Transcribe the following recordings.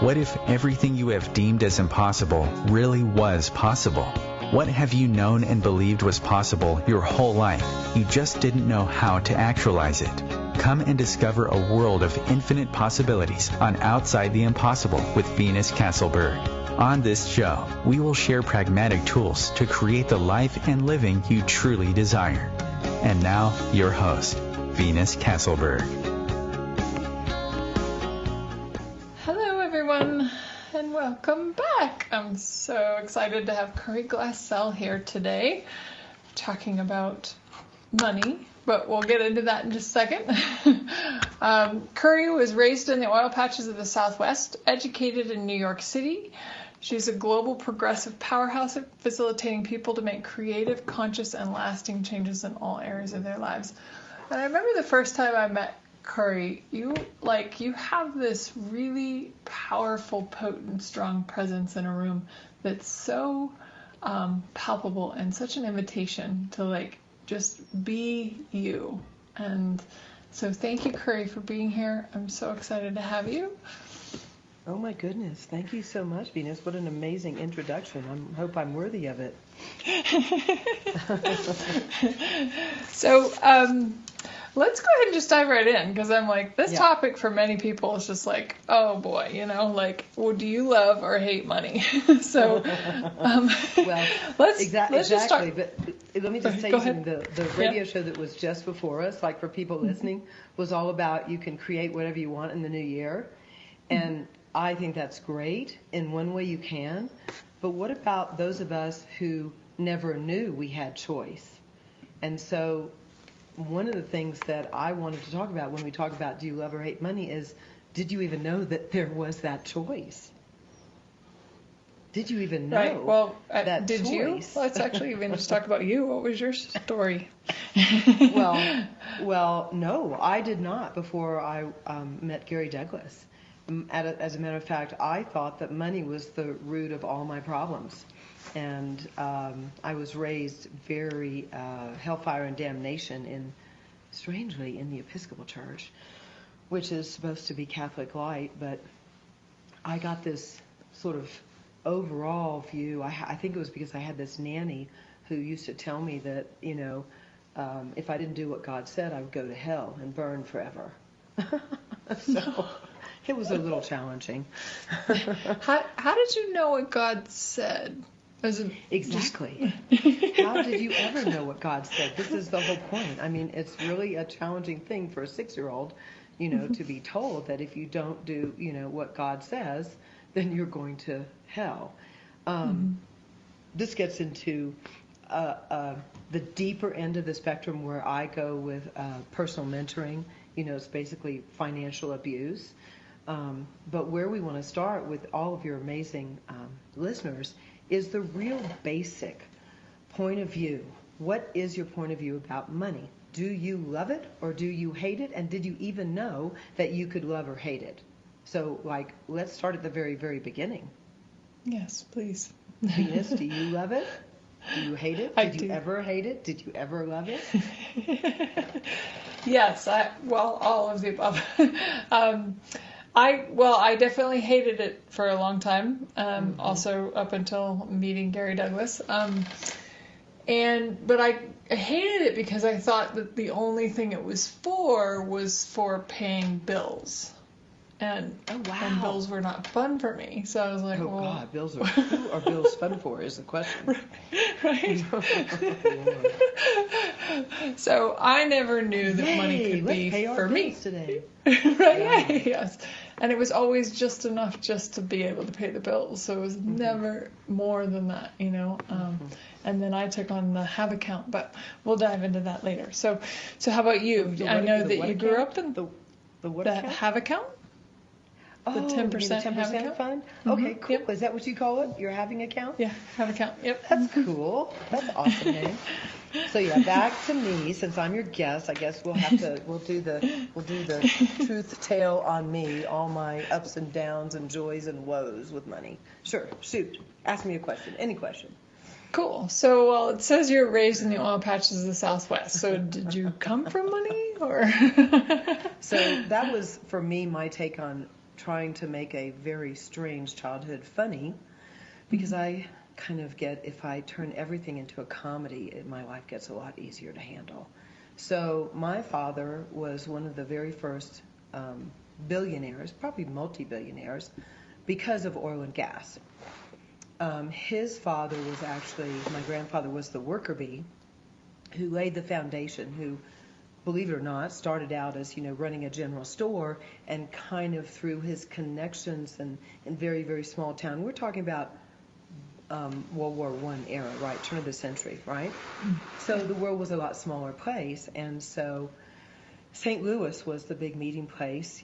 What if everything you have deemed as impossible really was possible? What have you known and believed was possible your whole life? You just didn't know how to actualize it. Come and discover a world of infinite possibilities on Outside the Impossible with Venus Castleberg. On this show, we will share pragmatic tools to create the life and living you truly desire. And now, your host, Venus Castleberg. Hello, everyone, and welcome back. I'm so excited to have Curry Glassell here today, talking about money, but we'll get into that in just a second. Curry was raised in the oil patches of the Southwest, educated in New York City. She's a global progressive powerhouse at facilitating people to make creative, conscious, and lasting changes in all areas of their lives. And I remember the first time I met Curry, you have this really powerful, potent, strong presence in a room that's so palpable and such an invitation to just be you. And so thank you, Curry, for being here. I'm so excited to have you. Oh my goodness. Thank you so much, Venus. What an amazing introduction. I hope I'm worthy of it. So let's go ahead and just dive right in, because I'm like, this topic for many people is just like, oh boy, well, do you love or hate money? So let's just start. But let me just say something. The radio show that was just before us, like for people listening, was all about you can create whatever you want in the new year. And I think that's great. In one way you can. But what about those of us who never knew we had choice? And so one of the things that I wanted to talk about when we talk about do you love or hate money is, did you even know that there was that choice? Did you even know that did choice? You? Let's actually even just talk about you. What was your story? Well, no, I did not before I met Gary Douglas. As a matter of fact, I thought that money was the root of all my problems. And I was raised very hellfire and damnation strangely, in the Episcopal Church, which is supposed to be Catholic light. But I got this sort of overall view. I think it was because I had this nanny who used to tell me that, if I didn't do what God said, I would go to hell and burn forever. So it was a little challenging. How did you know what God said? Exactly. How did you ever know what God said? This is the whole point. I mean, it's really a challenging thing for a 6-year-old, to be told that if you don't do, what God says, then you're going to hell. This gets into the deeper end of the spectrum where I go with personal mentoring. It's basically financial abuse. But where we want to start with all of your amazing listeners is the real basic point of view. What is your point of view about money? Do you love it or do you hate it? And did you even know that you could love or hate it? So, let's start at the very, very beginning. Yes, please. Venus, do you love it? Do you hate it? Did you ever hate it? Did you ever love it? Yes, all of the above. I definitely hated it for a long time. Also up until meeting Gary Douglas. But I hated it because I thought that the only thing it was for paying bills. And bills were not fun for me. So I was like, God, who are bills fun for is the question. Right. So I never knew that money could be for me. Today. Right. Yeah. Yes. And it was always just enough just to be able to pay the bills. So it was never more than that, And then I took on the have account, but we'll dive into that later. So how about you? I know that you grew up in the have account. The 10% fund? Okay, cool. Yep. Is that what you call it? Your having account? Yeah, have account. Yep. That's cool. That's awesome name. So back to me, since I'm your guest. I guess we'll do the truth tale on me, all my ups and downs and joys and woes with money. Sure, shoot. Ask me a question. Any question. Cool. So, it says you're raised in the oil patches of the Southwest. So, did you come from money, or? So that was for me my take on trying to make a very strange childhood funny, because I kind of get, if I turn everything into a comedy, my life gets a lot easier to handle. So my father was one of the very first billionaires, probably multi-billionaires, because of oil and gas. His father was actually, my grandfather was the worker bee who laid the foundation, who, believe it or not, started out as, running a general store, and kind of through his connections and in very, very small town. We're talking about World War I era, right? Turn of the century, right? So the world was a lot smaller place, and so St. Louis was the big meeting place,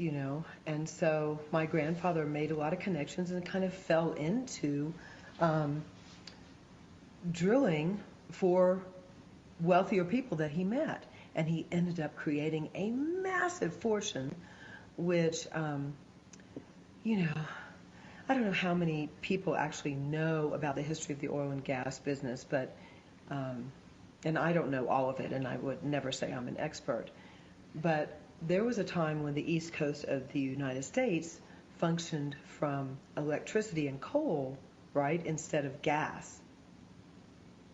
and so my grandfather made a lot of connections and kind of fell into drilling for wealthier people that he met, and he ended up creating a massive fortune, which, I don't know how many people actually know about the history of the oil and gas business, but, and I don't know all of it, and I would never say I'm an expert, but there was a time when the east coast of the United States functioned from electricity and coal, right, instead of gas.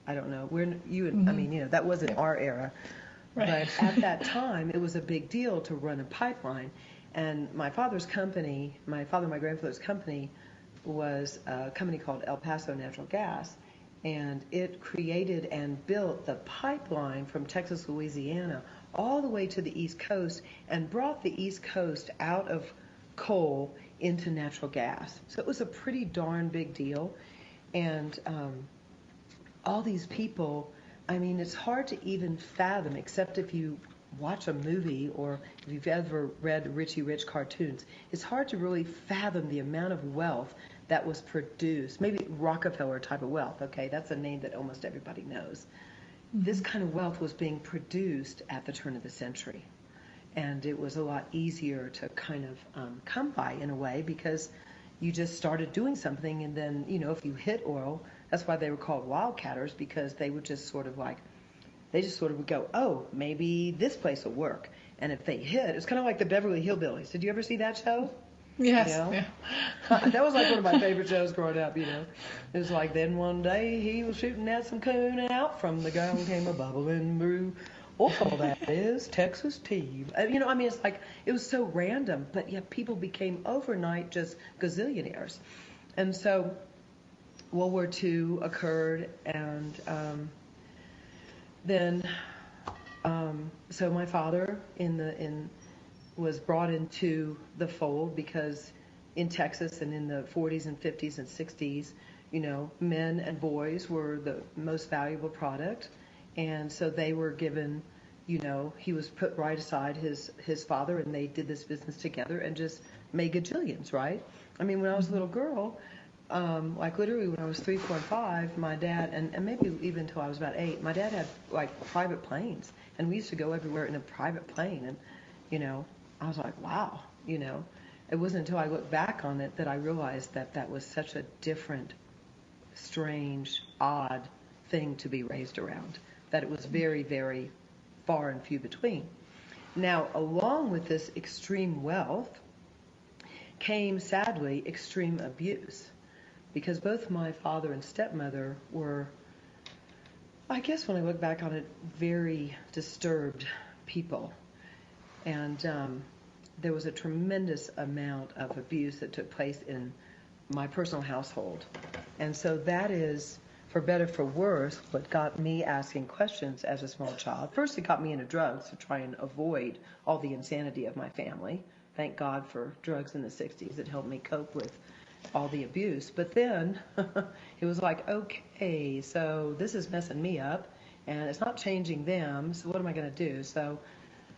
I don't know. That wasn't our era. Right. But at that time, it was a big deal to run a pipeline. And my grandfather's company was a company called El Paso Natural Gas. And it created and built the pipeline from Texas, Louisiana, all the way to the East Coast, and brought the East Coast out of coal into natural gas. So it was a pretty darn big deal. And all these people, it's hard to even fathom, except if you watch a movie or if you've ever read Richie Rich cartoons. It's hard to really fathom the amount of wealth that was produced. Maybe Rockefeller type of wealth, okay? That's a name that almost everybody knows. This kind of wealth was being produced at the turn of the century. And it was a lot easier to kind of come by in a way, because you just started doing something, and then, if you hit oil, that's why they were called wildcatters, because they would just sort of would go, oh, maybe this place will work. And if they hit, it's kind of like the Beverly Hillbillies. Did you ever see that show? Yes. Yeah. That was like one of my favorite shows growing up, It was like, then one day he was shooting at some coon, and out from the ground came a bubbling brew. Oil, that is, Texas tea. It's like, it was so random, but yet people became overnight just gazillionaires. And so World War II occurred, and then so my father was brought into the fold, because in Texas and in the 40s and 50s and 60s, men and boys were the most valuable product. And so they were given, he was put right aside his father, and they did this business together and just made gajillions, right? When I was a little girl, like literally when I was 3, 4, and 5, my dad, and maybe even until I was about 8, my dad had like private planes, and we used to go everywhere in a private plane, and, I was like, wow, It wasn't until I looked back on it that I realized that was such a different, strange, odd thing to be raised around, that it was very, very far and few between. Now, along with this extreme wealth came, sadly, extreme abuse, because both my father and stepmother were, I guess when I look back on it, very disturbed people. And there was a tremendous amount of abuse that took place in my personal household. And so that is, for better for worse, what got me asking questions as a small child. First, it got me into drugs to try and avoid all the insanity of my family. Thank God for drugs in the 60s. It helped me cope with all the abuse. But then it was like, okay, so this is messing me up, and it's not changing them, so what am I going to do? So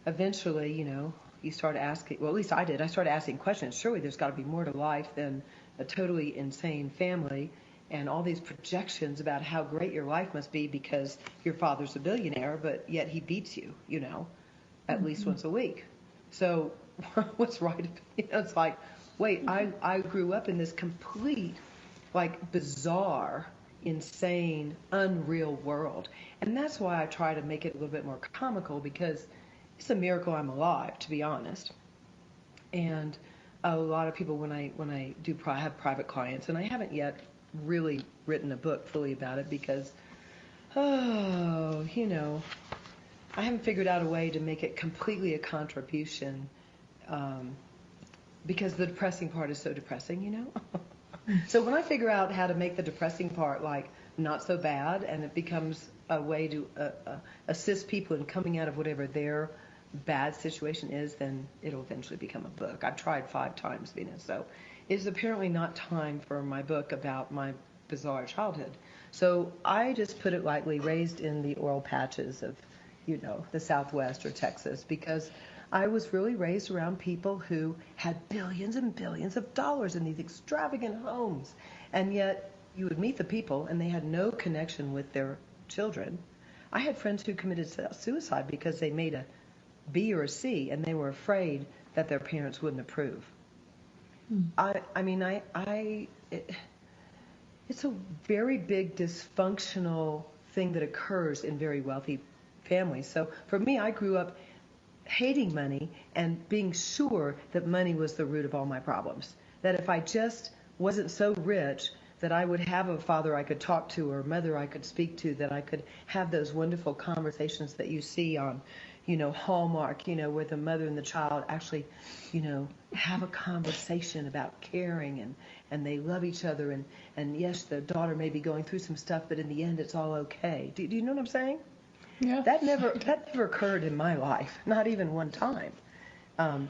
eventually, you start asking, well, at least I did. I started asking questions. Surely there's got to be more to life than a totally insane family and all these projections about how great your life must be because your father's a billionaire, but yet he beats you, at least once a week. So what's right? It's like, wait, I grew up in this complete, like, bizarre, insane, unreal world. And that's why I try to make it a little bit more comical, because it's a miracle I'm alive, to be honest. And a lot of people, when I have private clients, and I haven't yet really written a book fully about it because, I haven't figured out a way to make it completely a contribution, because the depressing part is so depressing. So when I figure out how to make the depressing part like not so bad, and it becomes a way to assist people in coming out of whatever their bad situation is, then it'll eventually become a book. I've tried 5 times, Venus, so it's apparently not time for my book about my bizarre childhood. So I just put it lightly, raised in the oil patches of, the Southwest or Texas, because I was really raised around people who had billions and billions of dollars in these extravagant homes, and yet you would meet the people and they had no connection with their children. I had friends who committed suicide because they made a B or a C and they were afraid that their parents wouldn't approve. It's a very big dysfunctional thing that occurs in very wealthy families. So for me, I grew up hating money and being sure that money was the root of all my problems. That if I just wasn't so rich that I would have a father I could talk to or a mother I could speak to, that I could have those wonderful conversations that you see on, Hallmark, where the mother and the child actually, have a conversation about caring and they love each other. And yes, the daughter may be going through some stuff, but in the end, it's all okay. Do you know what I'm saying? Yeah. That never occurred in my life, not even one time,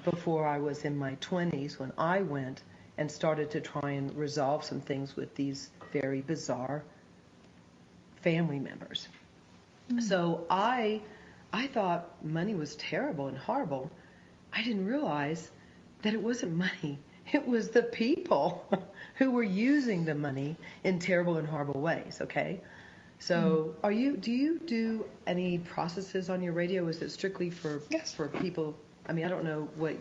before I was in my 20s, when I went and started to try and resolve some things with these very bizarre family members. So I thought money was terrible and horrible. I didn't realize that it wasn't money. It was the people who were using the money in terrible and horrible ways, okay? So do you do any processes on your radio? Is it strictly for people? I mean, I don't know what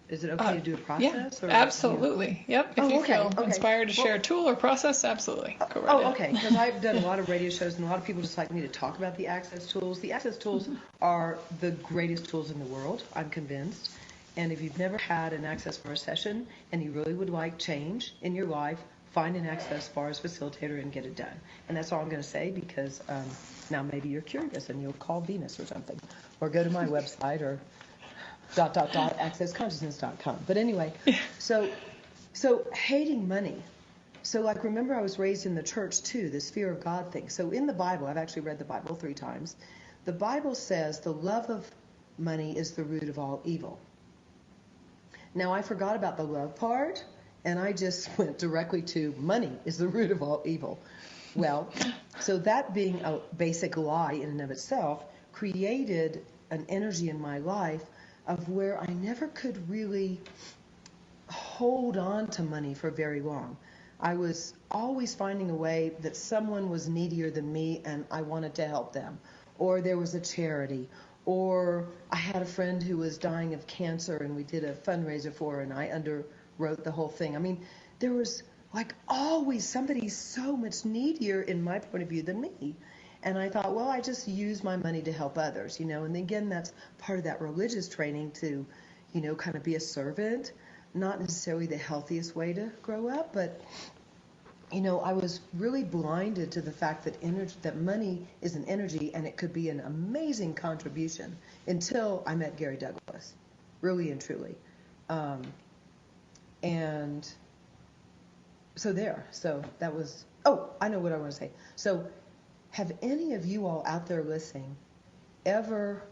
is it okay to do a process? Yeah, absolutely. Yep. If you feel inspired to share a tool or process, absolutely. Go right ahead. Okay. Because I've done a lot of radio shows, and a lot of people just like me to talk about the access tools. The access tools are the greatest tools in the world, I'm convinced. And if you've never had an access bar session and you really would like change in your life, find an access bars facilitator and get it done. And that's all I'm going to say, because now maybe you're curious and you'll call Venus or something, or go to my website or ... accessconsciousness.com. But anyway, so hating money. So like, remember, I was raised in the church too, this fear of God thing. So in the Bible, I've actually read the Bible 3 times. The Bible says the love of money is the root of all evil. Now I forgot about the love part, and I just went directly to money is the root of all evil. Well, so that being a basic lie in and of itself created an energy in my life of where I never could really hold on to money for very long. I was always finding a way that someone was needier than me and I wanted to help them. Or there was a charity. Or I had a friend who was dying of cancer and we did a fundraiser for her and I underwrote the whole thing. I mean, there was like always somebody so much needier in my point of view than me. And I thought, well, I just use my money to help others, And again, that's part of that religious training to, kind of be a servant. Not necessarily the healthiest way to grow up, but, I was really blinded to the fact that money is an energy and it could be an amazing contribution until I met Gary Douglas, really and truly. And so that was, I know what I want to say. So, have any of you all out there listening ever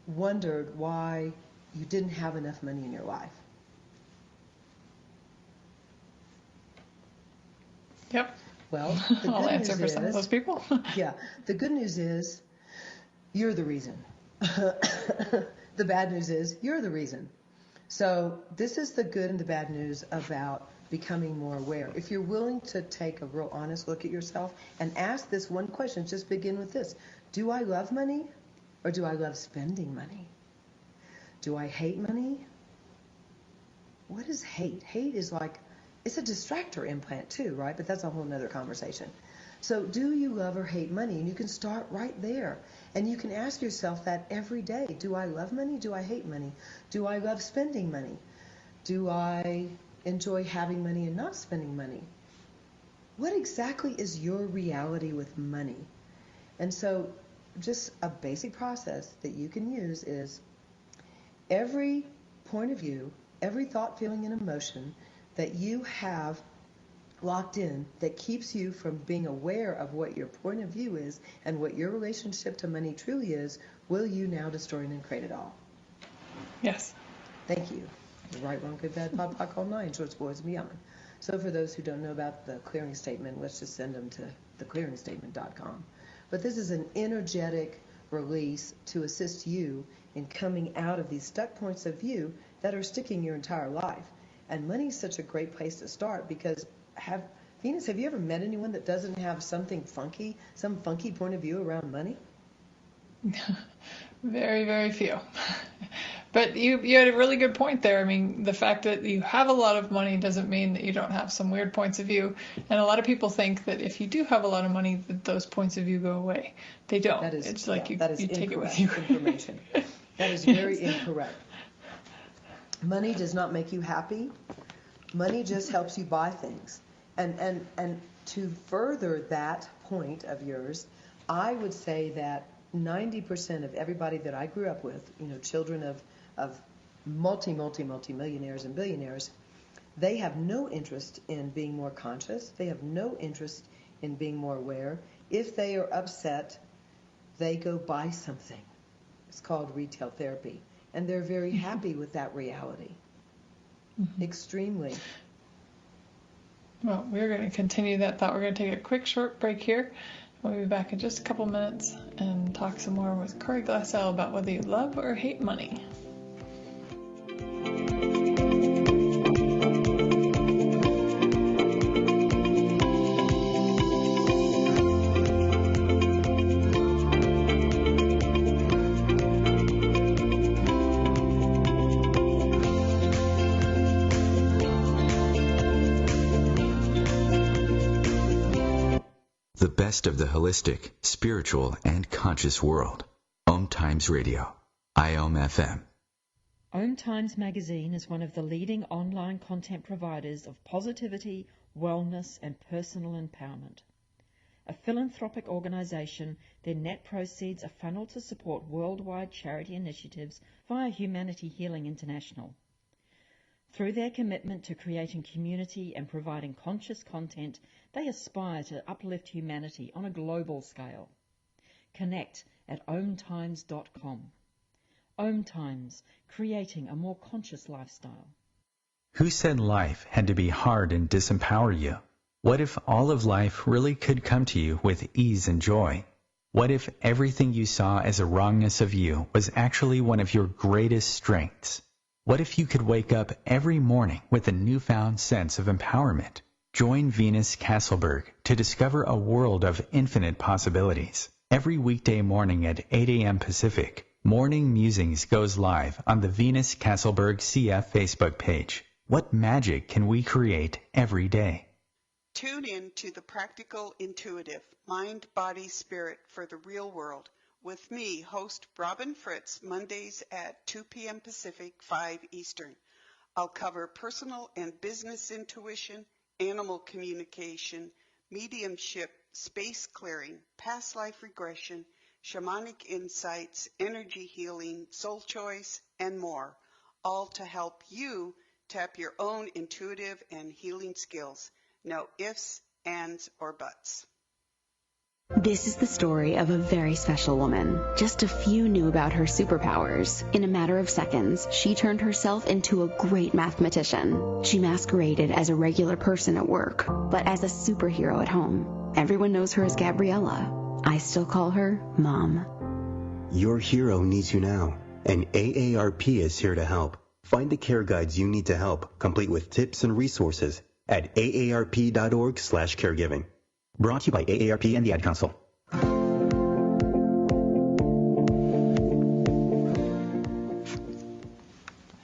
wondered why you didn't have enough money in your life? Yep. Well, I'll answer for some of those people. Yeah. The good news is you're the reason. The bad news is you're the reason. So this is the good and the bad news about becoming more aware. If you're willing to take a real honest look at yourself and ask this one question, just begin with this. Do I love money or do I love spending money? Do I hate money? What is hate? Hate is like, it's a distractor implant too, right? But that's a whole nother conversation. So do you love or hate money? And you can start right there. And you can ask yourself that every day. Do I love money? Do I hate money? Do I love spending money? Do I enjoy having money and not spending money? What exactly is your reality with money? And so just a basic process that you can use is every point of view, every thought, feeling, and emotion that you have locked in that keeps you from being aware of what your point of view is and what your relationship to money truly is, will you now destroy and create it all? Yes. Thank you. Right, wrong, good, bad, pop, pop, all nine, shorts, boys, and beyond. So for those who don't know about the clearing statement, let's just send them to theclearingstatement.com. But this is an energetic release to assist you in coming out of these stuck points of view that are sticking your entire life. And money is such a great place to start because Venus, have you ever met anyone that doesn't have something funky, some funky point of view around money? Very, very few. But you had a really good point there. I mean, the fact that you have a lot of money doesn't mean that you don't have some weird points of view. And a lot of people think that if you do have a lot of money, that those points of view go away. They don't. That is, it's like you take it with you. Information. That is very incorrect. Money does not make you happy. Money just helps you buy things. And to further that point of yours, I would say that 90% of everybody that I grew up with, children of multi-millionaires and billionaires, they have no interest in being more conscious. They have no interest in being more aware. If they are upset, they go buy something. It's called retail therapy. And they're very happy with that reality. Mm-hmm. Extremely. Well, we're going to continue that thought. We're going to take a quick short break here. We'll be back in just a couple minutes and talk some more with Corey Glassell about whether you love or hate money. The best of the holistic, spiritual, and conscious world. OMTimes Radio. IOM FM. OMTimes magazine is one of the leading online content providers of positivity, wellness, and personal empowerment. A philanthropic organization, their net proceeds are funneled to support worldwide charity initiatives via Humanity Healing International. Through their commitment to creating community and providing conscious content, they aspire to uplift humanity on a global scale. Connect at OMTimes.com. OMTimes, creating a more conscious lifestyle. Who said life had to be hard and disempower you? What if all of life really could come to you with ease and joy? What if everything you saw as a wrongness of you was actually one of your greatest strengths? What if you could wake up every morning with a newfound sense of empowerment? Join Venus Castleberg to discover a world of infinite possibilities. Every weekday morning at 8 a.m. Pacific, Morning Musings goes live on the Venus Castleberg CF Facebook page. What magic can we create every day? Tune in to the Practical Intuitive, Mind, Body, Spirit for the Real World with me, host Robin Fritz, Mondays at 2 p.m. Pacific, 5 Eastern. I'll cover personal and business intuition, animal communication, mediumship, space clearing, past life regression, shamanic insights, energy healing, soul choice, and more, all to help you tap your own intuitive and healing skills. No ifs, ands, or buts. This is the story of a very special woman. Just a few knew about her superpowers. In a matter of seconds, she turned herself into a great mathematician. She masqueraded as a regular person at work, but as a superhero at home. Everyone knows her as Gabriella. I still call her Mom. Your hero needs you now, and AARP is here to help. Find the care guides you need to help, complete with tips and resources at aarp.org/caregiving. Brought to you by AARP and the Ad Council.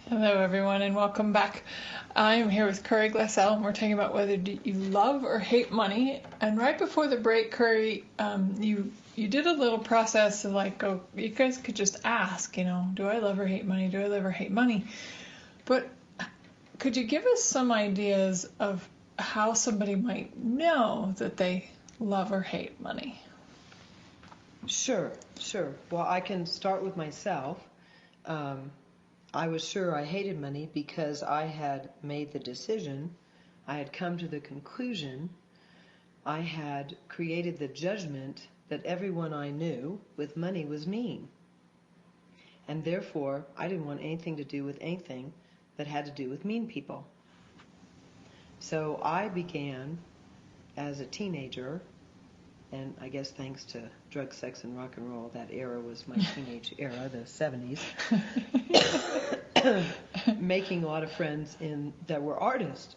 Hello, everyone, and welcome back. I'm here with Curry Glassell, and we're talking about whether you love or hate money. And right before the break, Curry, you did a little process of you guys could just ask, do I love or hate money? Do I love or hate money? But could you give us some ideas of how somebody might know that they love or hate money? Sure. Well, I can start with myself. I was sure I hated money because I had made the decision, I had come to the conclusion, I had created the judgment that everyone I knew with money was mean. And therefore, I didn't want anything to do with anything that had to do with mean people. So I began as a teenager, and I guess thanks to drug, sex, and rock and roll, that era was my teenage era, the 70s, making a lot of friends that were artists.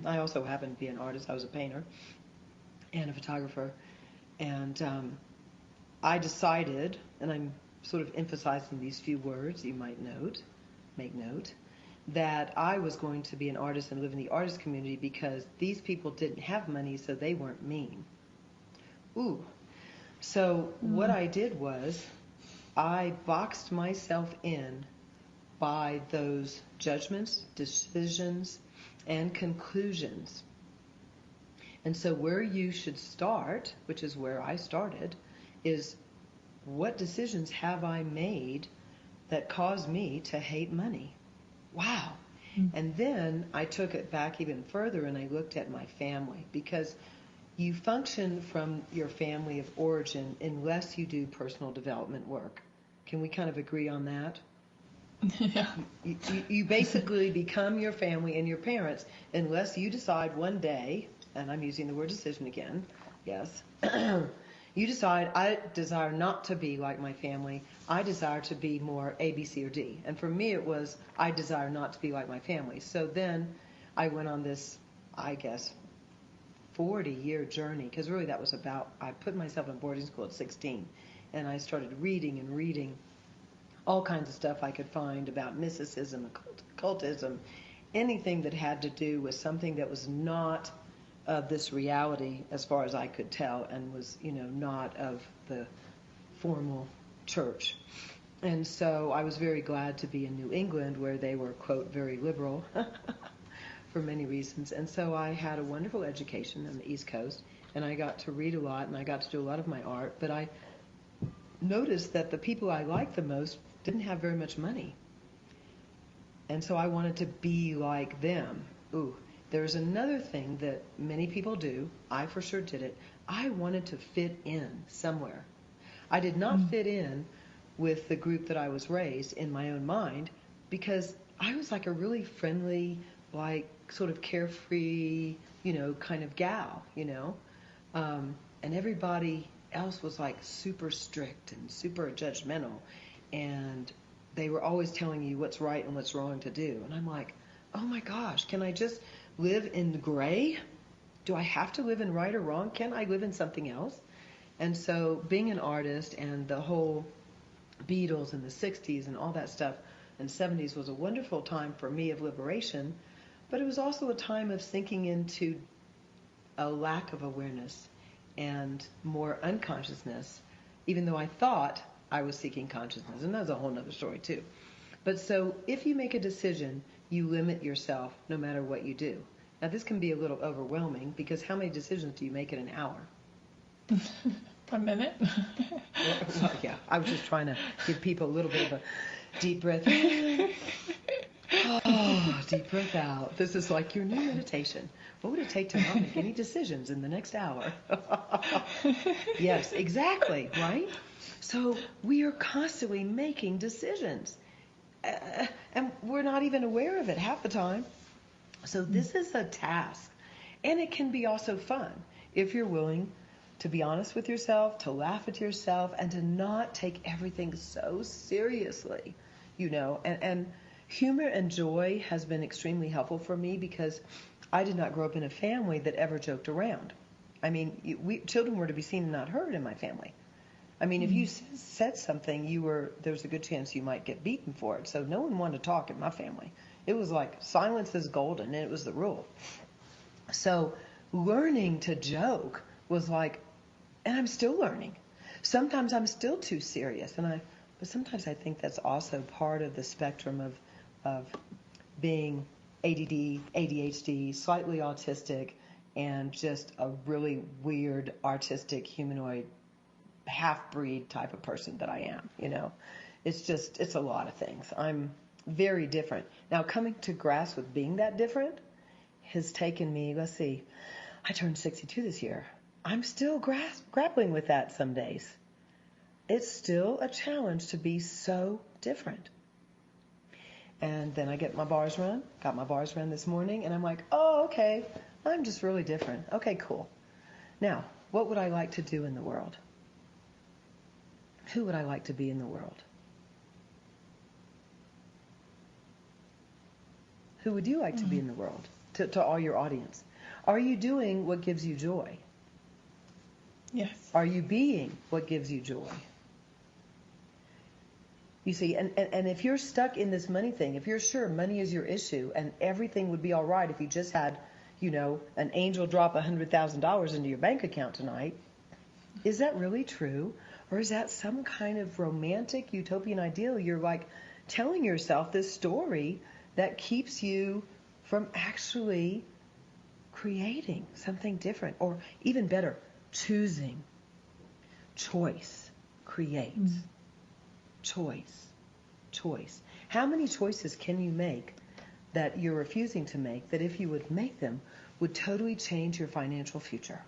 I also happened to be an artist. I was a painter and a photographer. And I decided, and I'm sort of emphasizing these few words you might make note, that I was going to be an artist and live in the artist community because these people didn't have money, so they weren't mean. Ooh. So what I did was I boxed myself in by those judgments, decisions, and conclusions. And so where you should start, which is where I started, is what decisions have I made that caused me to hate money? Wow. And then I took it back even further and I looked at my family, because you function from your family of origin unless you do personal development work. Can we kind of agree on that? Yeah. You basically become your family and your parents unless you decide one day, and I'm using the word decision again, yes, you decide, I desire not to be like my family. I desire to be more A, B, C, or D. And for me it was, I desire not to be like my family. So then I went on this, I guess, 40-year journey, because really that was about, I put myself in boarding school at 16, and I started reading all kinds of stuff I could find about mysticism, occultism, anything that had to do with something that was not of this reality as far as I could tell, and was, not of the formal church. And so I was very glad to be in New England, where they were, quote, very liberal for many reasons. And so I had a wonderful education on the East Coast, and I got to read a lot, and I got to do a lot of my art, but I noticed that the people I liked the most didn't have very much money. And so I wanted to be like them. Ooh, there's another thing that many people do. I for sure did it. I wanted to fit in somewhere. I did not fit in with the group that I was raised in my own mind, because I was like a really friendly, like sort of carefree, kind of gal, and everybody else was like super strict and super judgmental, and they were always telling you what's right and what's wrong to do. And I'm like, oh my gosh, can I just live in the gray? Do I have to live in right or wrong? Can I live in something else? And so being an artist and the whole Beatles in the 60s and all that stuff and 70s was a wonderful time for me of liberation, but it was also a time of sinking into a lack of awareness and more unconsciousness, even though I thought I was seeking consciousness, and that's a whole other story too. But so if you make a decision, you limit yourself no matter what you do. Now this can be a little overwhelming, because how many decisions do you make in an hour? A minute? Well, yeah, I was just trying to give people a little bit of a deep breath. Oh, deep breath out. This is like your new meditation. What would it take to not make any decisions in the next hour? Yes, exactly, right? So we are constantly making decisions. And we're not even aware of it half the time. So this is a task. And it can be also fun if you're willing to be honest with yourself, to laugh at yourself, and to not take everything so seriously, And humor and joy has been extremely helpful for me, because I did not grow up in a family that ever joked around. I mean, children were to be seen and not heard in my family. I mean, if you said something, there's a good chance you might get beaten for it. So no one wanted to talk in my family. It was like silence is golden, and it was the rule. So learning to joke was like, and I'm still learning. Sometimes I'm still too serious, but sometimes I think that's also part of the spectrum of being ADD, ADHD, slightly autistic, and just a really weird artistic humanoid half-breed type of person that I am, It's a lot of things. I'm very different. Now, coming to grasp with being that different has taken me, let's see, I turned 62 this year. I'm still grappling with that some days. It's still a challenge to be so different. And then I got my bars run this morning, and I'm like, oh, okay, I'm just really different. Okay, cool. Now, what would I like to do in the world? Who would I like to be in the world? Who would you like to be in the world? To all your audience. Are you doing what gives you joy? Yes. Are you being what gives you joy? You see, and if you're stuck in this money thing, if you're sure money is your issue and everything would be all right if you just had, an angel drop $100,000 into your bank account tonight, is that really true? Or is that some kind of romantic utopian ideal? You're like telling yourself this story that keeps you from actually creating something different, or even better, choosing. Choice creates. Choice. How many choices can you make that you're refusing to make that if you would make them would totally change your financial future?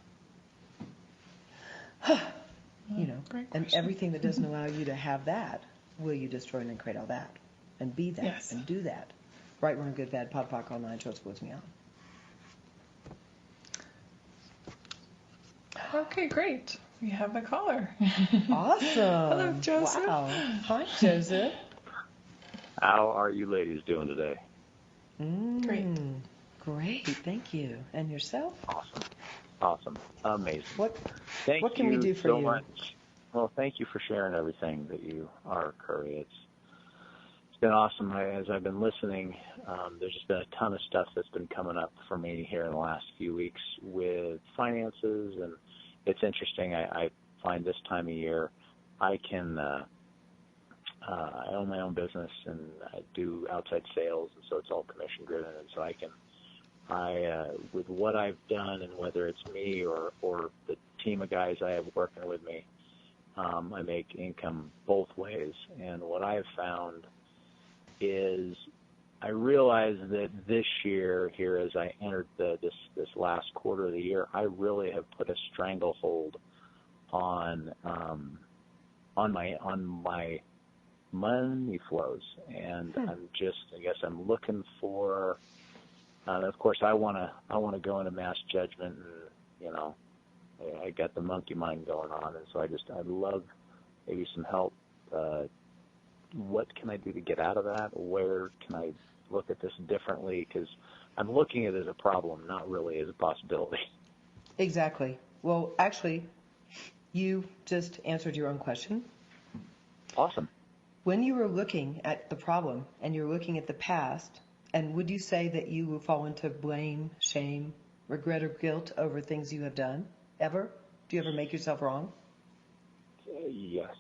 And everything that doesn't allow you to have that, will you destroy and create all that? And be that, Yes. and do that. Right, wrong, good, bad, pod, poc, all nine, shorts, words, me on. Okay, great. We have a caller. Awesome. Hello, Joseph. Wow. Hi, Joseph. How are you ladies doing today? Great, thank you. And yourself? Awesome. Amazing. What Thank can we do for so you? much. Well, thank you for sharing everything that you are, Curry. It's been awesome. As I've been listening, there's just been a ton of stuff that's been coming up for me here in the last few weeks with finances, and it's interesting. I find this time of year I can I own my own business and I do outside sales, and so it's all commission driven, and so with what I've done, and whether it's me or the team of guys I have working with me, I make income both ways. And what I've found is I realize that this year, here as I entered this last quarter of the year, I really have put a stranglehold on my money flows, and I'm looking for. Of course, I want to go into mass judgment, and I got the monkey mind going on, and so I'd love maybe some help. What can I do to get out of that? Where can I look at this differently? Because I'm looking at it as a problem, not really as a possibility. Exactly. Well, actually, you just answered your own question. Awesome. When you were looking at the problem and you're looking at the past, and would you say that you will fall into blame, shame, regret, or guilt over things you have done? Ever? Do you ever make yourself wrong? Yes.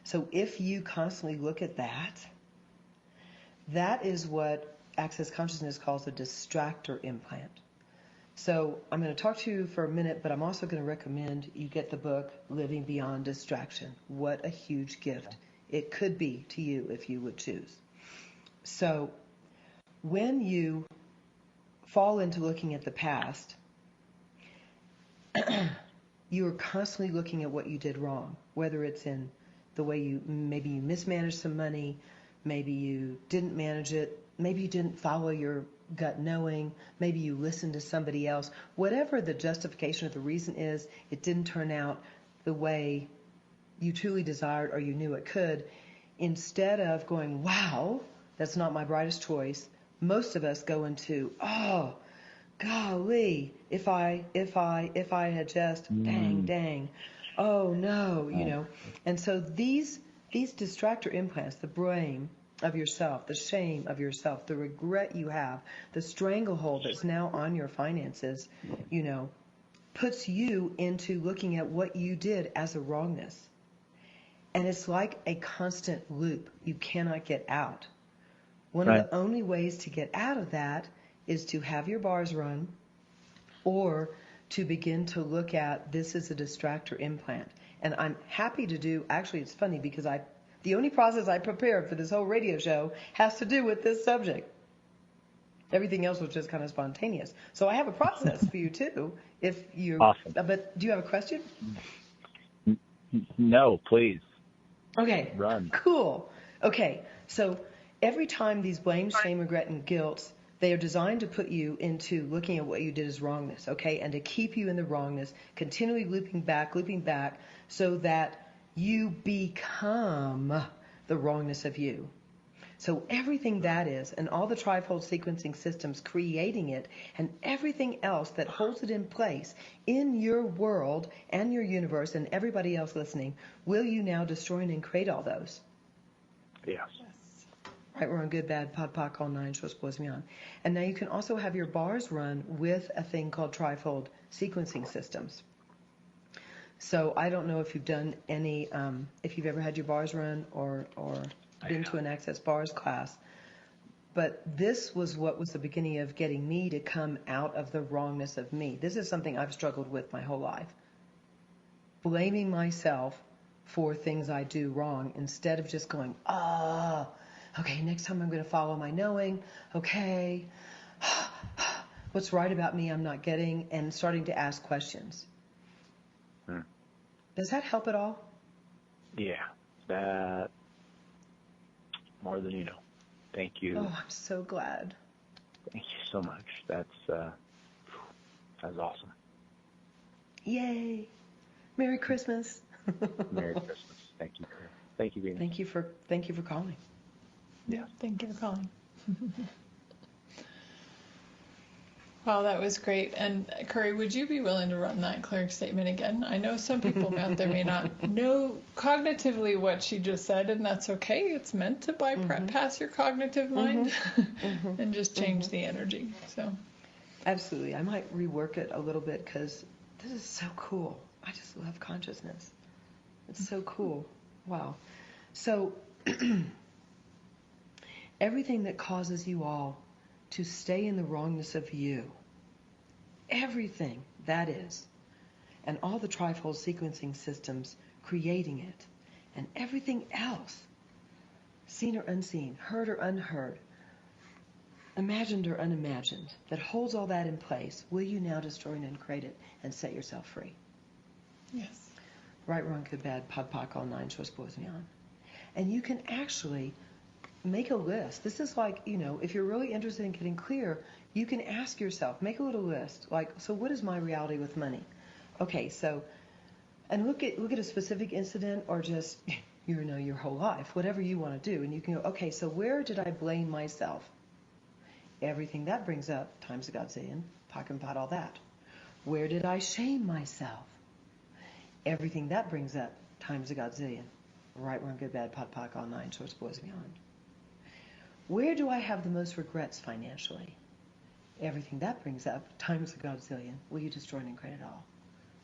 So if you constantly look at that is what Access Consciousness calls a distractor implant. So I'm going to talk to you for a minute, but I'm also going to recommend you get the book, Living Beyond Distraction. What a huge gift it could be to you if you would choose. So when you fall into looking at the past, you are constantly looking at what you did wrong, whether it's in the way maybe you mismanaged some money, maybe you didn't manage it, maybe you didn't follow your gut knowing, maybe you listened to somebody else. Whatever the justification or the reason is, it didn't turn out the way you truly desired or you knew it could. Instead of going, wow, that's not my brightest choice, most of us go into, oh, golly, if I had just, dang, oh no, And so these distractor implants, the blame of yourself, the shame of yourself, the regret you have, the stranglehold that's now on your finances, puts you into looking at what you did as a wrongness. And it's like a constant loop you cannot get out. One of the only ways to get out of that is to have your bars run, or to begin to look at this as a distractor implant. And I'm happy to do, actually it's funny because the only process I prepared for this whole radio show has to do with this subject. Everything else was just kind of spontaneous. So I have a process for you too, if you. Awesome. But do you have a question? No, please. Okay. Run. Cool. Okay. So every time these blame, shame, regret, and guilt, they are designed to put you into looking at what you did as wrongness, okay, and to keep you in the wrongness, continually looping back, so that you become the wrongness of you. So everything that is, and all the trifold sequencing systems creating it, and everything else that holds it in place in your world and your universe and everybody else listening, will you now destroy and create all those? Yes. Right, we're on good, bad, pod, poc, all nine, short, spoils, beyond. And now you can also have your bars run with a thing called trifold sequencing systems. So I don't know if you've done any, if you've ever had your bars run or been to an Access Bars class, but this was what was the beginning of getting me to come out of the wrongness of me. This is something I've struggled with my whole life. Blaming myself for things I do wrong instead of just going, okay, next time I'm going to follow my knowing. Okay, what's right about me I'm not getting, and starting to ask questions. Does that help at all? Yeah, that more than you know. Thank you. Oh, I'm so glad. Thank you so much. That's awesome. Yay! Merry Christmas. Merry Christmas. Thank you. Thank you, Venus. Thank you for calling. Yeah, thank you for calling. Wow, that was great. And Curry, would you be willing to run that clearing statement again? I know some people out there may not know cognitively what she just said, and that's okay. It's meant to bypass your cognitive mind and just change the energy. So, absolutely, I might rework it a little bit because this is so cool. I just love consciousness. It's so cool. Wow. So everything that causes you all to stay in the wrongness of you, everything that is, and all the trifold sequencing systems creating it, and everything else, seen or unseen, heard or unheard, imagined or unimagined, that holds all that in place, will you now destroy and uncreate it and set yourself free? yes. Right, wrong, good, bad, pod, poc, all nine, short, spoils, beyond. And you can actually make a list. This is like, if you're really interested in getting clear, you can ask yourself, make a little list. Like, so what is my reality with money? Okay, so, and look at a specific incident or just, your whole life, whatever you want to do. And you can go, okay, so where did I blame myself? Everything that brings up, times a godzillion, pock and pot, all that. Where did I shame myself? Everything that brings up, times a godzillion. Right, wrong, good, bad, pot, pock, all nine, short, spoils, beyond. Where do I have the most regrets financially? Everything that brings up, times a godzillion. Will you destroy and create it all?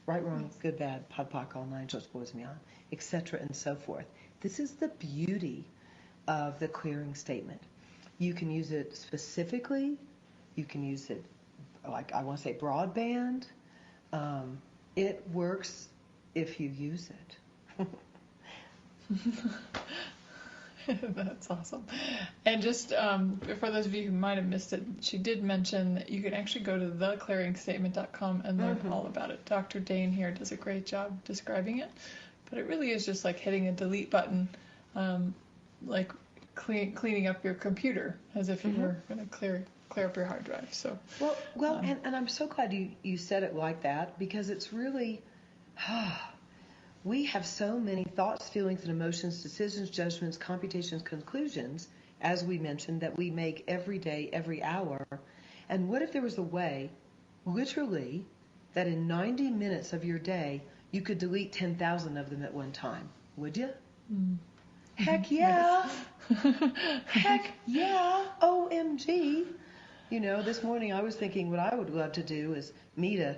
Right, wrong, good, bad, pod, poc, all nine, short, spoils, beyond, etc. and so forth. This is the beauty of the clearing statement. You can use it specifically. You can use it, like I want to say broadband. It works if you use it. That's awesome. And just for those of you who might have missed it, she did mention that you can actually go to theclearingstatement.com and learn all about it. Dr. Dane here does a great job describing it, but it really is just like hitting a delete button, like cleaning up your computer as if you were going to clear up your hard drive. So well, and I'm so glad you said it like that, because it's really. We have so many thoughts, feelings, and emotions, decisions, judgments, computations, conclusions, as we mentioned, that we make every day, every hour. And what if there was a way, literally, that in 90 minutes of your day, you could delete 10,000 of them at one time? Would you? Heck yeah! Heck yeah! OMG! This morning I was thinking what I would love to do is meet a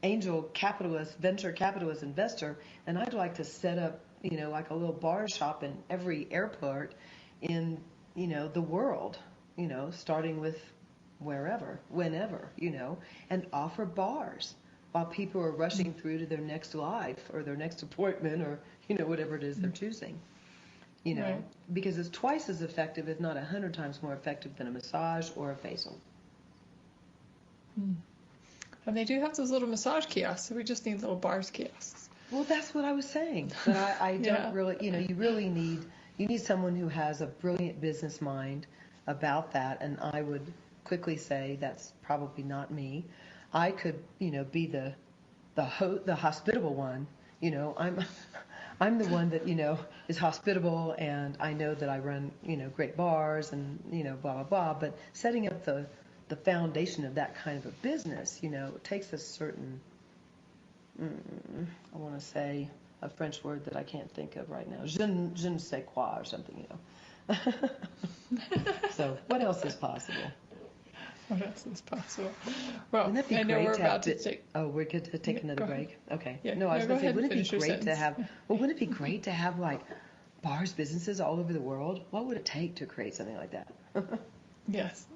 angel capitalist, venture capitalist investor, and I'd like to set up, like a little bar shop in every airport in the world, starting with wherever, whenever, and offer bars while people are rushing through to their next life or their next appointment or, whatever it is they're choosing. Right. Because it's twice as effective, if not 100 times more effective than a massage or a facial. And they do have those little massage kiosks, so we just need little bars kiosks. Well, that's what I was saying. But I don't really, you really need someone who has a brilliant business mind about that. And I would quickly say that's probably not me. I could, be the hospitable one. I'm the one that, is hospitable, and I know that I run, great bars and, blah, blah, blah. But setting up the foundation of that kind of a business, takes a certain, I want to say a French word that I can't think of right now, je ne sais quoi or something, So what else is possible? What else is possible? Well, Wouldn't that be I know great we're to about to take... Oh, we're good to take another Go ahead. break? Okay. Yeah. No, I was No, going to say, go wouldn't ahead, it be finish your great to have, sentence. wouldn't it be great to have, like, bars, businesses all over the world? What would it take to create something like that? Yes.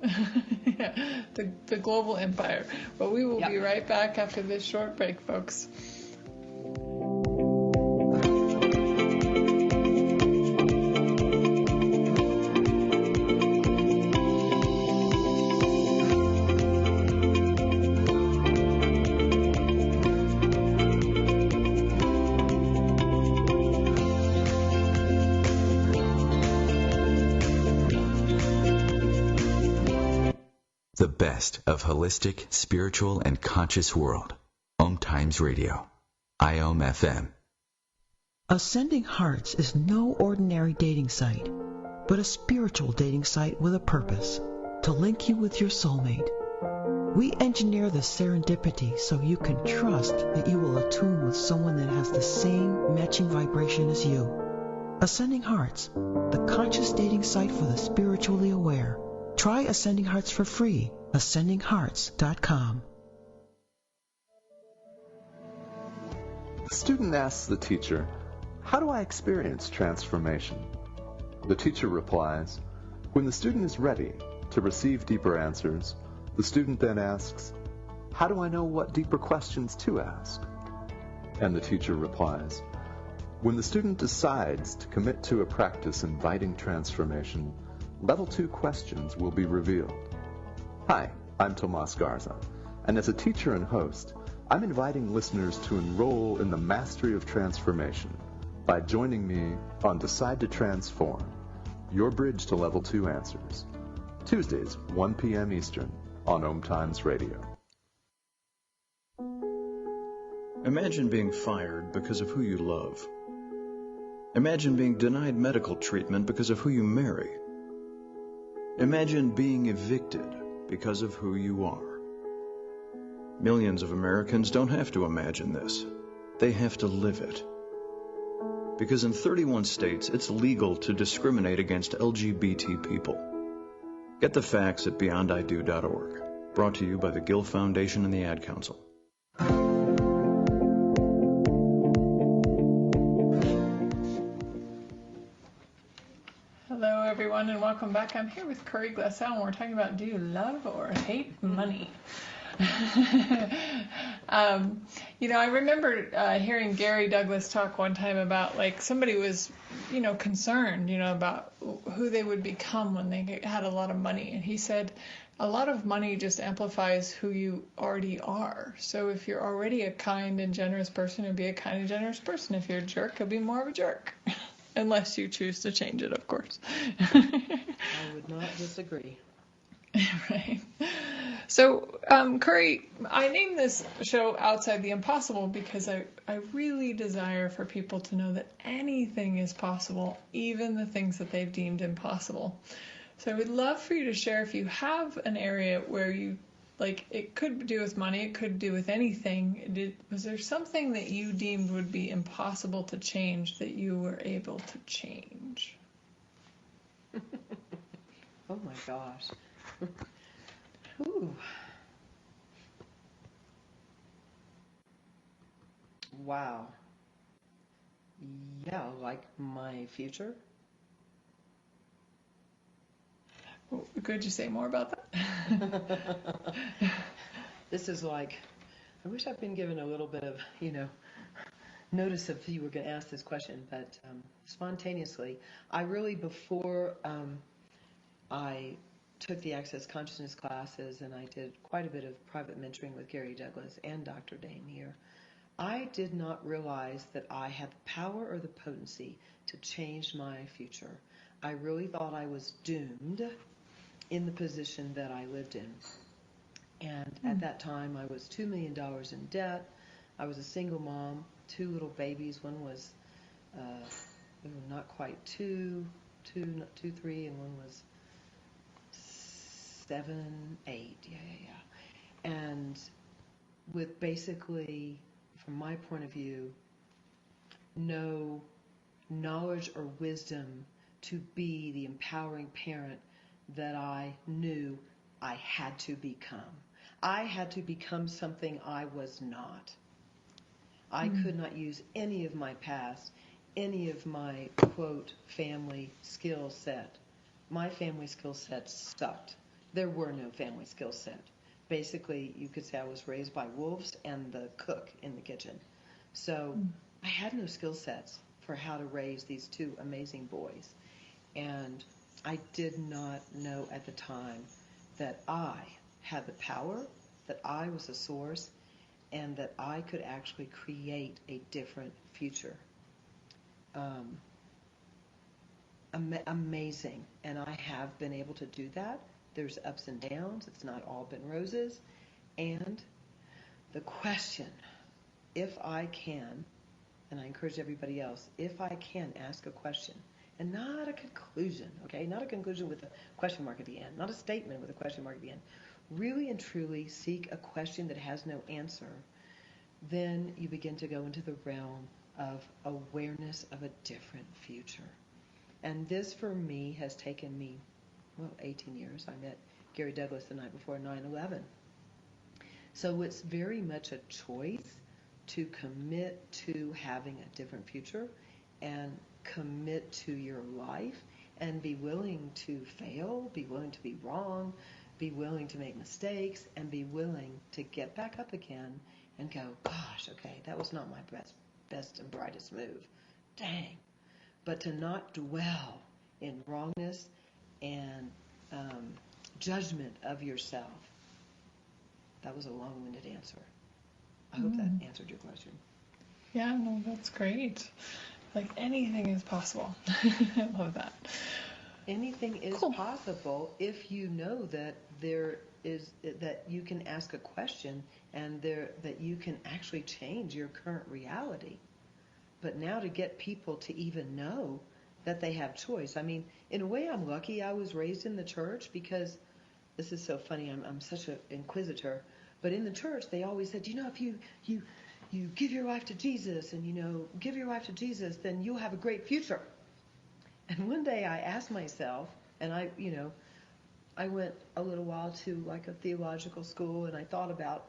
Yeah. The global empire. But we will be right back after this short break, folks. The best of holistic, spiritual, and conscious world. OMTimes Radio. IOM FM. Ascending Hearts is no ordinary dating site, but a spiritual dating site with a purpose, to link you with your soulmate. We engineer the serendipity so you can trust that you will attune with someone that has the same matching vibration as you. Ascending Hearts, the conscious dating site for the spiritually aware. Try Ascending Hearts for free. AscendingHearts.com. The student asks the teacher, "How do I experience transformation?" The teacher replies, "When the student is ready to receive deeper answers, the student then asks, 'How do I know what deeper questions to ask?' And the teacher replies, 'When the student decides to commit to a practice inviting transformation, Level 2 questions will be revealed.'" Hi, I'm Tomas Garza, and as a teacher and host, I'm inviting listeners to enroll in the mastery of transformation by joining me on Decide to Transform, your bridge to Level 2 answers, Tuesdays, 1 p.m. Eastern on OMTimes Radio. Imagine being fired because of who you love. Imagine being denied medical treatment because of who you marry. Imagine being evicted because of who you are. Millions of Americans don't have to imagine this. They have to live it. Because in 31 states, it's legal to discriminate against LGBT people. Get the facts at beyondido.org. Brought to you by the Gill Foundation and the Ad Council. Hello, everyone, and welcome back. I'm here with Curry Glassell, and we're talking about, do you love or hate money? I remember hearing Gary Douglas talk one time about, like, somebody was, concerned, about who they would become when they had a lot of money. And he said, a lot of money just amplifies who you already are. So if you're already a kind and generous person, you'll be a kind and generous person. If you're a jerk, you'll be more of a jerk. Unless you choose to change it, of course. I would not disagree. Right. So, Curry, I named this show Outside the Impossible because I really desire for people to know that anything is possible, even the things that they've deemed impossible. So I would love for you to share if you have an area where you, like, it could do with money, it could do with anything. Was there something that you deemed would be impossible to change that you were able to change? Oh my gosh. Ooh. Wow. Yeah, like my future? Could you say more about that? This is like, I wish I'd been given a little bit of, notice if you were going to ask this question, but spontaneously, I really, before I took the Access Consciousness classes and I did quite a bit of private mentoring with Gary Douglas and Dr. Dane here, I did not realize that I had the power or the potency to change my future. I really thought I was doomed in the position that I lived in. And at that time, I was $2 million in debt. I was a single mom, 2 little babies. One was not quite 2, 3, and one was 7, 8. Yeah. And with basically, from my point of view, no knowledge or wisdom to be the empowering parent that I knew I had to become. I had to become something I was not. I could not use any of my past, any of my, quote, family skill set. My family skill set sucked. There were no family skill set. Basically, you could say I was raised by wolves and the cook in the kitchen. So I had no skill sets for how to raise these 2 amazing boys. And I did not know at the time that I had the power, that I was a source, and that I could actually create a different future. Amazing. And I have been able to do that. There's ups and downs. It's not all been roses. And the question, if I can, and I encourage everybody else, if I can ask a question, and not a conclusion, okay? Not a conclusion with a question mark at the end, not a statement with a question mark at the end. Really and truly seek a question that has no answer. Then you begin to go into the realm of awareness of a different future. And this, for me, has taken me, 18 years. I met Gary Douglas the night before 9/11. So it's very much a choice to commit to having a different future and commit to your life and be willing to fail, be willing to be wrong, be willing to make mistakes, and be willing to get back up again and go, gosh, okay, that was not my best and brightest move. Dang. But to not dwell in wrongness and judgment of yourself. That was a long-winded answer. I hope that answered your question. Yeah, no, that's great. Like anything is possible. I love that. Anything is possible if you know that that you can ask a question and that you can actually change your current reality. But now to get people to even know that they have choice. I mean, in a way, I'm lucky I was raised in the church because this is so funny. I'm such an inquisitor. But in the church, they always said, if you give your life to Jesus and, give your life to Jesus, then you'll have a great future. And one day I asked myself, and I went a little while to like a theological school, and I thought about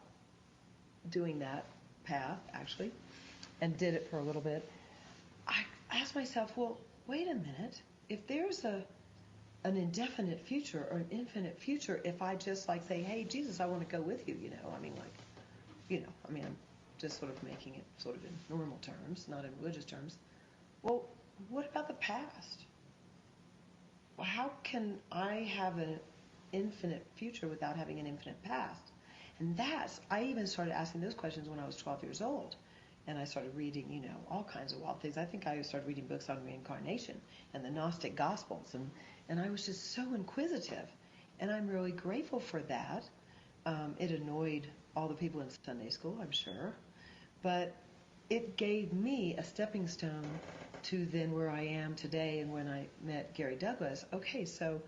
doing that path, actually, and did it for a little bit. I asked myself, well, wait a minute. If there's an indefinite future or an infinite future, if I just like say, hey, Jesus, I want to go with you, I'm just sort of making it sort of in normal terms, not in religious terms. Well, what about the past? Well, how can I have an infinite future without having an infinite past? And I even started asking those questions when I was 12 years old. And I started reading, all kinds of wild things. I think I started reading books on reincarnation and the Gnostic Gospels. And I was just so inquisitive. And I'm really grateful for that. It annoyed all the people in Sunday school, I'm sure. But it gave me a stepping stone to then where I am today and when I met Gary Douglas. Okay, so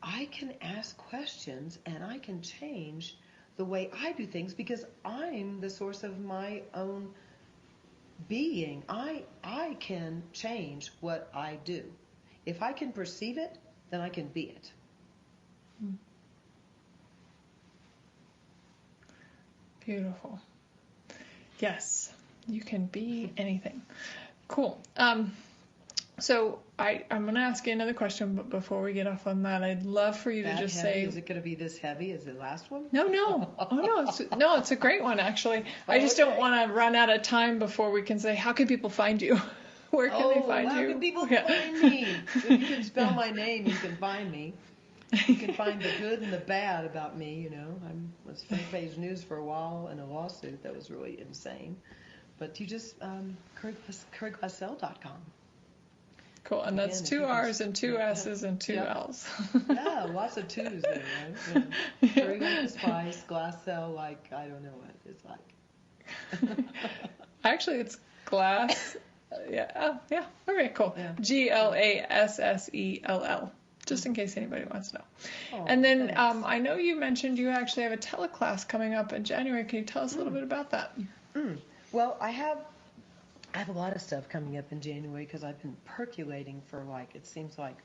I can ask questions and I can change the way I do things because I'm the source of my own being. I can change what I do. If I can perceive it, then I can be it. Beautiful. Yes, you can be anything. Cool. So I'm going to ask you another question, but before we get off on that, I'd love for you to just heavy? say... Is it going to be this heavy as the last one? No. Oh, no. It's a great one, actually. I just don't want to run out of time before we can say, how can people find you? Where can they find you? How can people find me? If you can spell my name, you can find me. You can find the good and the bad about me, you know. I was front page news for a while in a lawsuit that was really insane. But you just, CurryGlassell.com. Cool, and that's 2 R's and 2 S's and 2 L's. Yeah, lots of 2's there, right? Yeah. Curry like the spice, Glassell like, I don't know what it's like. Actually, it's glass. Yeah. Okay, cool. Yeah. Glassell. Just in case anybody wants to know. And then I know you mentioned you actually have a teleclass coming up in January. Can you tell us a little bit about that? Well, I have a lot of stuff coming up in January because I've been percolating for it seems like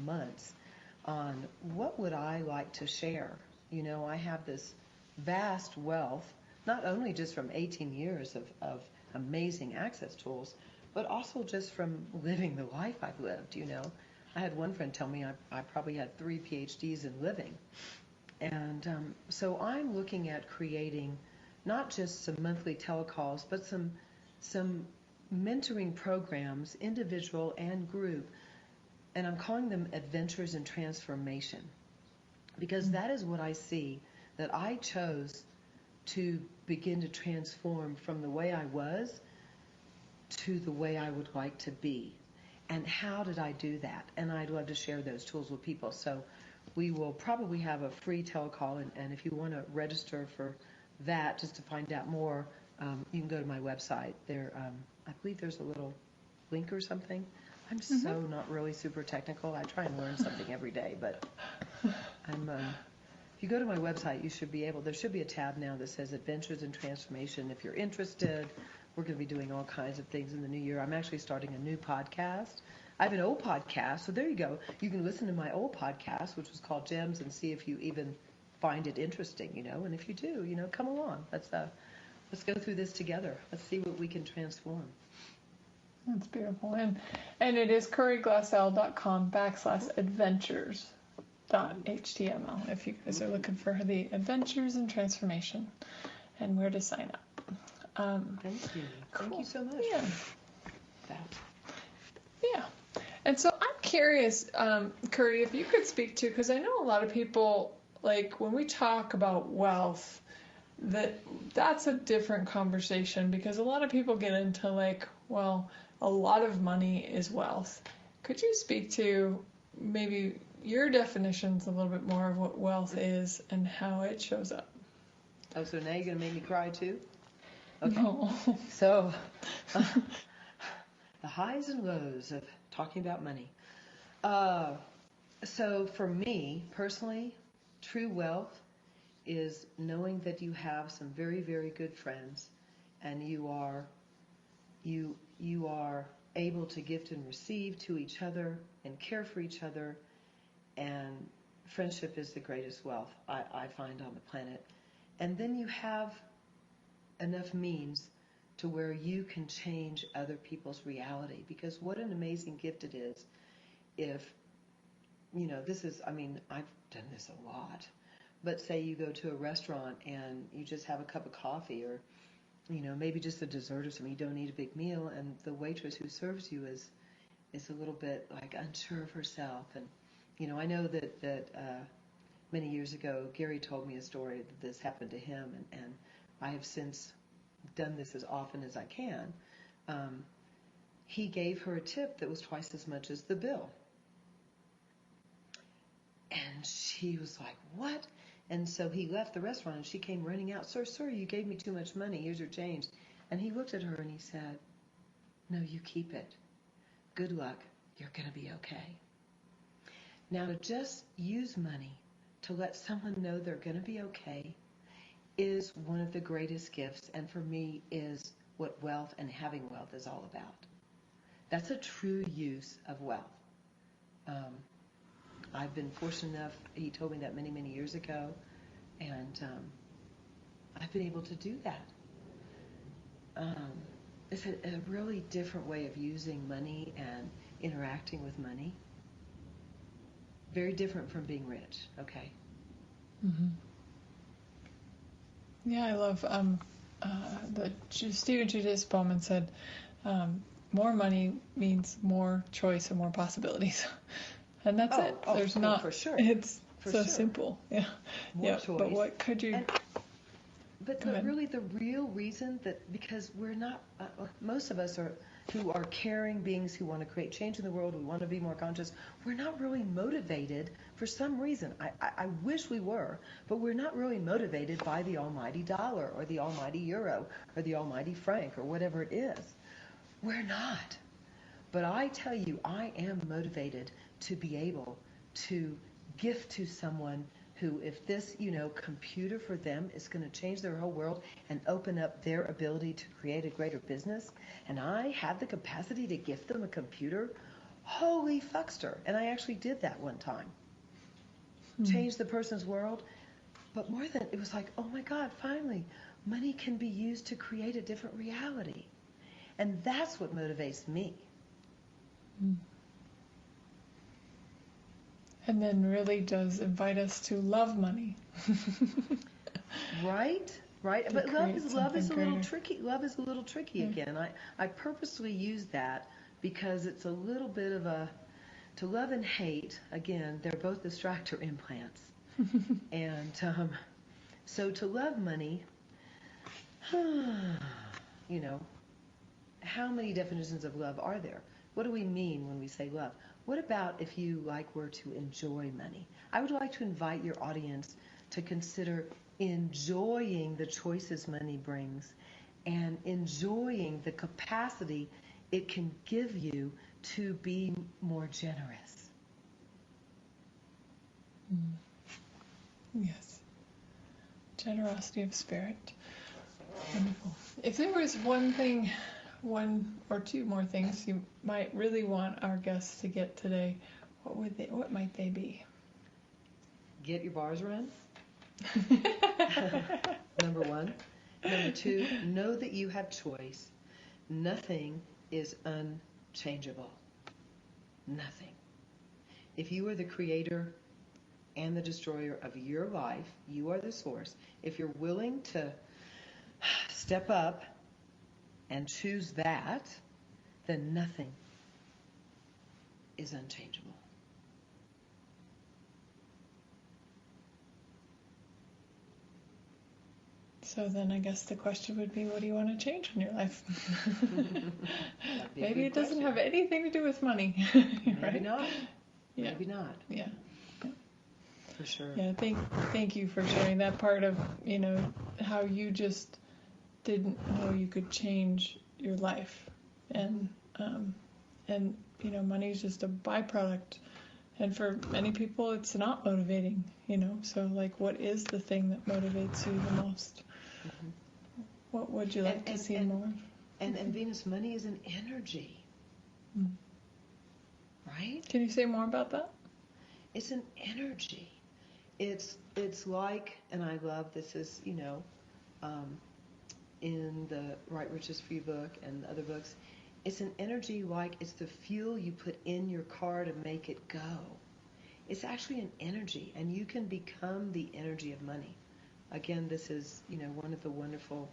months on what would I like to share. You know, I have this vast wealth, not only just from 18 years of amazing access tools, but also just from living the life I've lived, you know. I had one friend tell me I probably had 3 PhDs in living. And so I'm looking at creating not just some monthly telecalls, but some mentoring programs, individual and group, and I'm calling them Adventures in Transformation, because that is what I see, that I chose to begin to transform from the way I was to the way I would like to be. And how did I do that? And I'd love to share those tools with people. So we will probably have a free telecall, and if you want to register for that, just to find out more, you can go to my website. There, I believe there's a little link or something. I'm so not really super technical. I try and learn something every day, but if you go to my website, there should be a tab now that says Adventures in Transformation. If you're interested, we're going to be doing all kinds of things in the new year. I'm actually starting a new podcast. I have an old podcast, so there you go. You can listen to my old podcast, which was called Gems, and see if you even find it interesting, you know. And if you do, you know, come along. Let's go through this together. Let's see what we can transform. That's beautiful. And it is curryglassell.com/adventures.html if you guys are looking for the Adventures in Transformation and where to sign up. Thank you. Cool. Thank you so much. Yeah. Yeah. And so I'm curious, Curry, if you could speak to, because I know a lot of people, like when we talk about wealth, that's a different conversation, because a lot of people get into like, well, a lot of money is wealth. Could you speak to maybe your definitions a little bit more of what wealth is and how it shows up? Oh, so now you're going to make me cry too? Okay. No. So, the highs and lows of talking about money. So for me, personally, true wealth is knowing that you have some very, very good friends, and you are able to gift and receive to each other and care for each other, and friendship is the greatest wealth I find on the planet. And then you have enough means to where you can change other people's reality, because what an amazing gift it is if, you know, I've done this a lot, but say you go to a restaurant and you just have a cup of coffee, or, you know, maybe just a dessert or something, you don't eat a big meal, and the waitress who serves you is a little bit like unsure of herself. And, you know, I know that many years ago, Gary told me a story that this happened to him, and I have since done this as often as I can. He gave her a tip that was twice as much as the bill. And she was like, what? And so he left the restaurant, and she came running out. Sir, you gave me too much money. Here's your change. And he looked at her and he said, no, you keep it. Good luck. You're going to be okay. Now, to just use money to let someone know they're going to be okay is one of the greatest gifts, and for me is what wealth and having wealth is all about. That's a true use of wealth. I've been fortunate enough, he told me that many, many years ago, and I've been able to do that. It's a really different way of using money, and interacting with money. Very different from being rich, okay? Mm-hmm. Yeah, I love Stephen Judith Bowman said, more money means more choice and more possibilities. And that's it. There's not, for sure. It's for so sure. simple. Yeah. More choice. But what could you... But really the real reason because we're not, most of us who are caring beings who want to create change in the world, we want to be more conscious, we're not really motivated for some reason. I wish we were, but we're not really motivated by the almighty dollar or the almighty euro or the almighty franc or whatever it is. We're not. But I tell you, I am motivated to be able to gift to someone who, if this, computer for them is going to change their whole world and open up their ability to create a greater business, and I have the capacity to gift them a computer, holy fuckster. And I actually did that one time. Changed the person's world. But more than, it was like, oh my God, finally, money can be used to create a different reality. And that's what motivates me. And then really does invite us to love money. Right. But love is a little tricky. Love is a little tricky again. I purposely use that because it's a little bit of to love and hate, again, they're both distractor implants. And so to love money, how many definitions of love are there? What do we mean when we say love? What about if you were to enjoy money? I would like to invite your audience to consider enjoying the choices money brings and enjoying the capacity it can give you to be more generous. Yes. Generosity of spirit. Wonderful. If there was one or two more things you might really want our guests to get today, what might they be? Get your bars run. Number one. Number two, know that you have choice. Nothing is unchangeable. Nothing. If you are the creator and the destroyer of your life, you are the source. If you're willing to step up and choose that, then nothing is unchangeable. So then I guess the question would be, what do you want to change in your life? Maybe it doesn't have anything to do with money. Maybe right? not. Yeah. Maybe not. Yeah. For sure. Yeah, thank you for sharing that part of, how you just didn't know you could change your life. And money is just a byproduct. And for many people, it's not motivating, So, what is the thing that motivates you the most? Mm-hmm. What would you like to see more of? And Venus, money is an energy. Right? Can you say more about that? It's an energy. It's like, and I love this is, in the Right Riches Free book and other books, it's an energy like it's the fuel you put in your car to make it go. It's actually an energy, and you can become the energy of money. Again, this is, one of the wonderful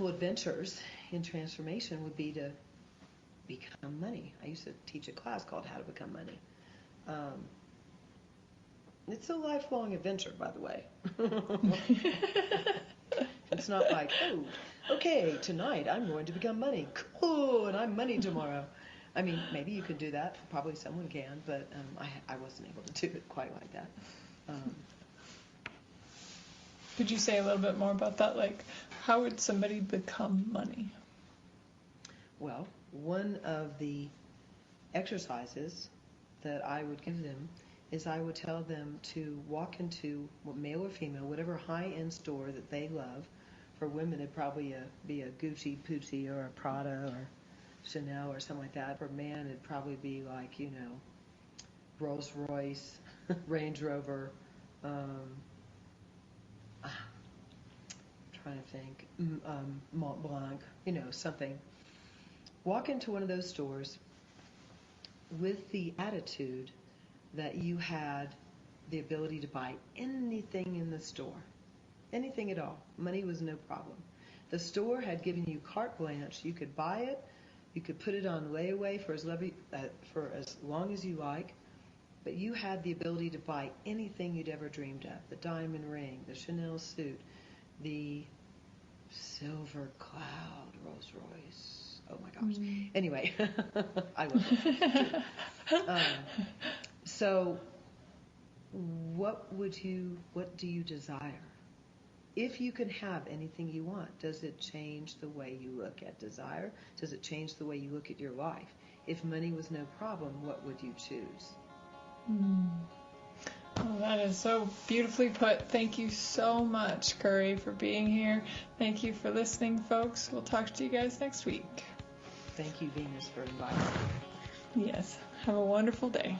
adventures in transformation would be to become money. I used to teach a class called How to Become Money. It's a lifelong adventure, by the way. It's not like, okay, tonight I'm going to become money. Cool, and I'm money tomorrow. I mean, maybe you could do that. Probably someone can, but I wasn't able to do it quite like that. Could you say a little bit more about that? How would somebody become money? Well, one of the exercises that I would give them is I would tell them to walk into, male or female, whatever high-end store that they love. For women, it'd probably be a Gucci, Pucci, or a Prada, or Chanel, or something like that. For men, it'd probably be Rolls Royce, Range Rover, trying to think, Mont Blanc, something. Walk into one of those stores with the attitude that you had the ability to buy anything in the store, anything at all. Money was no problem. The store had given you carte blanche. You could buy it. You could put it on layaway for as long as you like. But you had the ability to buy anything you'd ever dreamed of. The diamond ring, the Chanel suit, the silver cloud Rolls Royce. Oh my gosh. Anyway, I love it. So what do you desire? If you can have anything you want, does it change the way you look at desire? Does it change the way you look at your life? If money was no problem, what would you choose? Oh, that is so beautifully put. Thank you so much, Curry, for being here. Thank you for listening, folks. We'll talk to you guys next week. Thank you, Venus, for inviting me. Yes. Have a wonderful day.